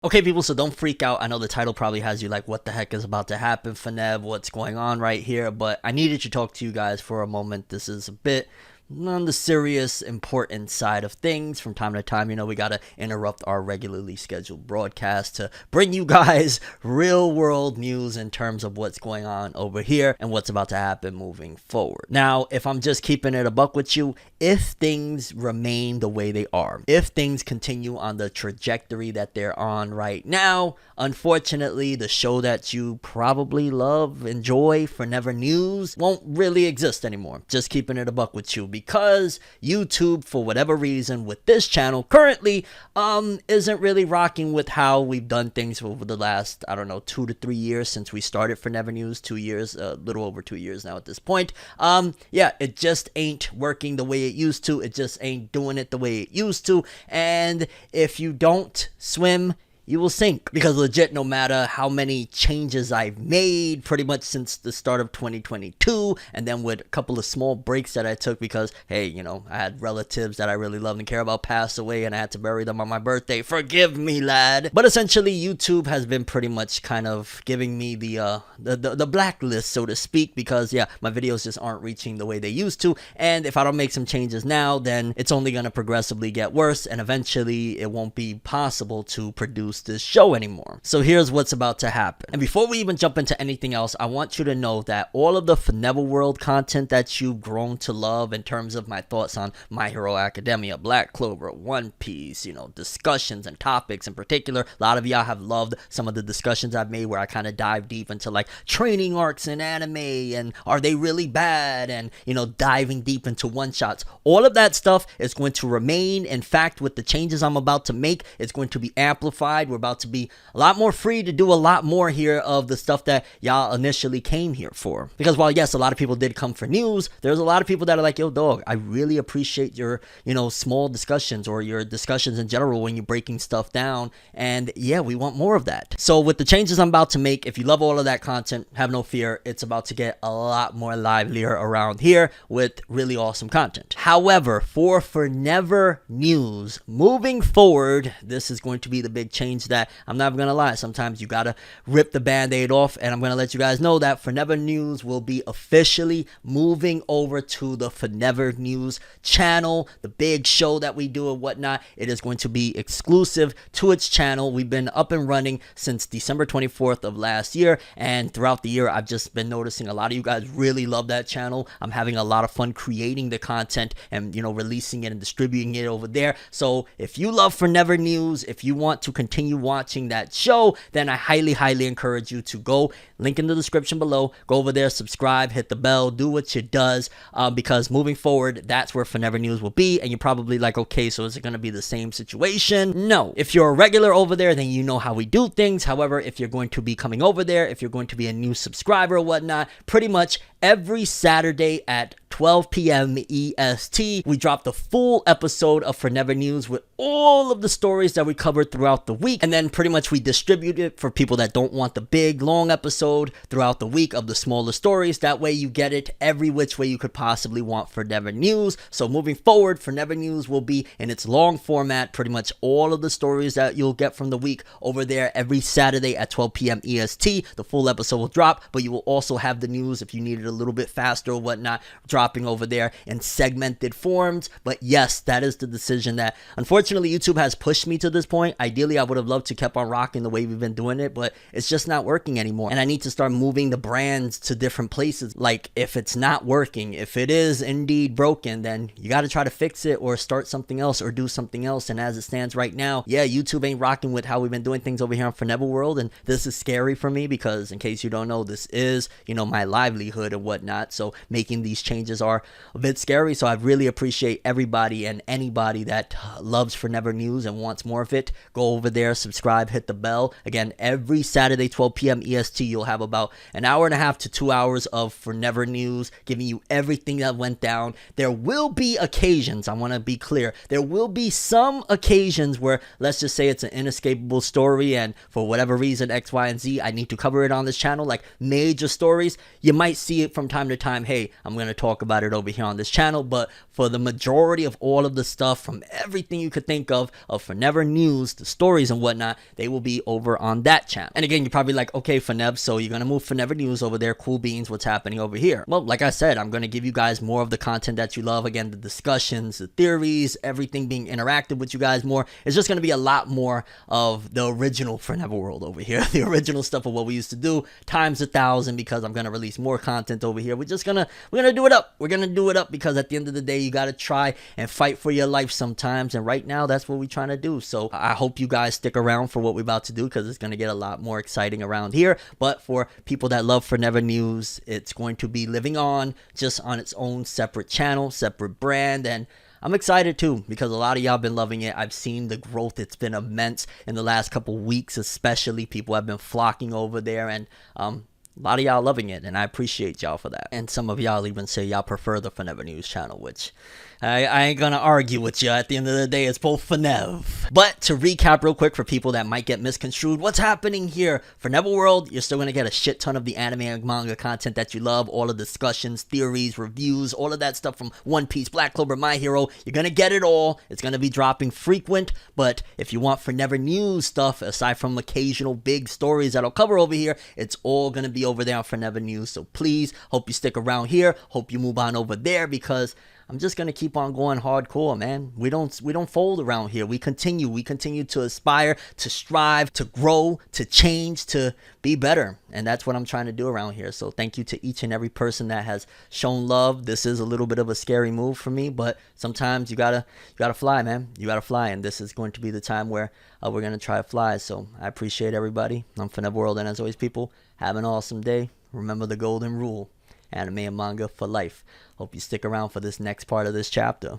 Okay, people, so don't freak out. I know the title probably has you like, what the heck is about to happen, Fornev? What's going on right here? But I needed to talk to you guys for a moment. This is a bit on the serious, important side of things. From time to time, we got to interrupt our regularly scheduled broadcast to bring you guys real world news in terms of what's going on over here and what's about to happen moving forward. Now, if I'm just keeping it a buck with you, if things remain the way they are, if things continue on the trajectory that they're on right now, unfortunately, the show that you probably love, enjoy, Fornever News, won't really exist anymore. Just keeping it a buck with you, because YouTube, for whatever reason, with this channel currently, isn't really rocking with how we've done things over the last, I don't know, 2 to 3 years since we started Fornever News. 2 years, a little over 2 years now at this point. Yeah, it just ain't working the way it used to. It just ain't doing it the way it used to. And if you don't swim, you will sink. Because legit, no matter how many changes I've made pretty much since the start of 2022, and then with a couple of small breaks that I took because, hey, I had relatives that I really loved and care about pass away, and I had to bury them on my birthday. Forgive me, lad. But essentially, YouTube has been pretty much kind of giving me the blacklist, so to speak, because yeah, my videos just aren't reaching the way they used to. And if I don't make some changes now, then it's only going to progressively get worse, and eventually it won't be possible to produce this show anymore. So here's what's about to happen. And before we even jump into anything else, I want you to know that all of the ForneverWorld content that you've grown to love in terms of my thoughts on My Hero Academia, Black Clover, One Piece, discussions and topics in particular, a lot of y'all have loved some of the discussions I've made where I kind of dive deep into like training arcs in anime and are they really bad, and diving deep into one-shots. All of that stuff is going to remain. In fact, with the changes I'm about to make, it's going to be amplified. We're about to be a lot more free to do a lot more here of the stuff that y'all initially came here for. Because while yes, a lot of people did come for news, there's a lot of people that are like, yo dog, I really appreciate your small discussions or your discussions in general when you're breaking stuff down, and yeah, we want more of that. So with the changes I'm about to make, if you love all of that content, have no fear, it's about to get a lot more livelier around here with really awesome content. However, for Fornever News moving forward, this is going to be the big change that I'm not gonna lie, sometimes you gotta rip the band-aid off, and I'm gonna let you guys know that Fornever News will be officially moving over to the Fornever News channel, the big show that we do and whatnot. It is going to be exclusive to its channel. We've been up and running since December 24th of last year, and throughout the year I've just been noticing a lot of you guys really love that channel. I'm having a lot of fun creating the content and releasing it and distributing it over there. So if you love Fornever News, if you want to continue watching that show, then I highly encourage you to go, link in the description below, go over there, subscribe, hit the bell, do what you does, because moving forward, that's where Fornever News will be. And you're probably like, okay, so is it going to be the same situation? No. If you're a regular over there, then you know how we do things. However, if you're going to be coming over there, if you're going to be a new subscriber or whatnot, pretty much every Saturday at 12 p.m. EST, we drop the full episode of Fornever News with all of the stories that we covered throughout the week, and then pretty much we distribute it for people that don't want the big long episode throughout the week of the smaller stories. That way you get it every which way you could possibly want Fornever News. So moving forward, Fornever News will be in its long format, pretty much all of the stories that you'll get from the week over there every Saturday at 12 p.m. EST. The full episode will drop, but you will also have the news if you need it a little bit faster or whatnot, dropping over there in segmented forms. But yes, that is the decision that unfortunately YouTube has pushed me to this point. Ideally, I would have loved to kept on rocking the way we've been doing it, but it's just not working anymore. And I need to start moving the brands to different places. Like if it's not working, if it is indeed broken, then you got to try to fix it or start something else or do something else. And as it stands right now, yeah, YouTube ain't rocking with how we've been doing things over here on ForneverWorld. And this is scary for me because in case you don't know, this is, my livelihood and whatnot. So making these changes are a bit scary. So I really appreciate everybody and anybody that loves Fornever News and wants more of it. Go over there, subscribe, hit the bell. Again, every Saturday 12 p.m. EST, you'll have about an hour and a half to 2 hours of Fornever News, giving you everything that went down. There will be occasions, I want to be clear, there will be some occasions where, let's just say it's an inescapable story and for whatever reason, X, Y, and Z, I need to cover it on this channel, like major stories. You might see it from time to time. Hey, I'm going to talk talk about it over here on this channel. But for the majority of all of the stuff, from everything you could think of Fornever News, the stories and whatnot, they will be over on that channel. And again, you're probably like, okay, Fornev, so you're gonna move Fornever News over there, cool beans, what's happening over here? Well, like I said, I'm gonna give you guys more of the content that you love. Again, the discussions, the theories, everything being interactive with you guys more. It's just gonna be a lot more of the original ForneverWorld over here, the original stuff of what we used to do times 1,000, because I'm gonna release more content over here. We're gonna do it up. We're gonna do it up because at the end of the day, you gotta try and fight for your life sometimes, and right now that's what we're trying to do. So I hope you guys stick around for what we're about to do, because it's gonna get a lot more exciting around here. But for people that love Fornever News, it's going to be living on just on its own separate channel, separate brand, and I'm excited too, because a lot of y'all been loving it. I've seen the growth. It's been immense in the last couple weeks, especially. People have been flocking over there, and a lot of y'all loving it, and I appreciate y'all for that. And some of y'all even say y'all prefer the Fornever News channel, which I ain't gonna argue with you. At the end of the day, it's both Fornev. But to recap real quick for people that might get misconstrued, what's happening here? ForneverWorld, you're still gonna get a shit ton of the anime and manga content that you love, all the discussions, theories, reviews, all of that stuff from One Piece, Black Clover, My Hero. You're gonna get it all. It's gonna be dropping frequent, but if you want Fornever News stuff, aside from occasional big stories that I'll cover over here, it's all gonna be over there on Fornever News. So please, hope you stick around here. Hope you move on over there, because I'm just gonna keep on going hardcore, man. We don't fold around here. We continue to aspire, to strive, to grow, to change, to be better. And that's what I'm trying to do around here. So thank you to each and every person that has shown love. This is a little bit of a scary move for me, but sometimes you gotta fly, man. You gotta fly, and this is going to be the time where we're gonna try to fly. So I appreciate everybody. I'm ForneverWorld, and as always, people, have an awesome day. Remember the golden rule: anime and manga for life. Hope you stick around for this next part of this chapter.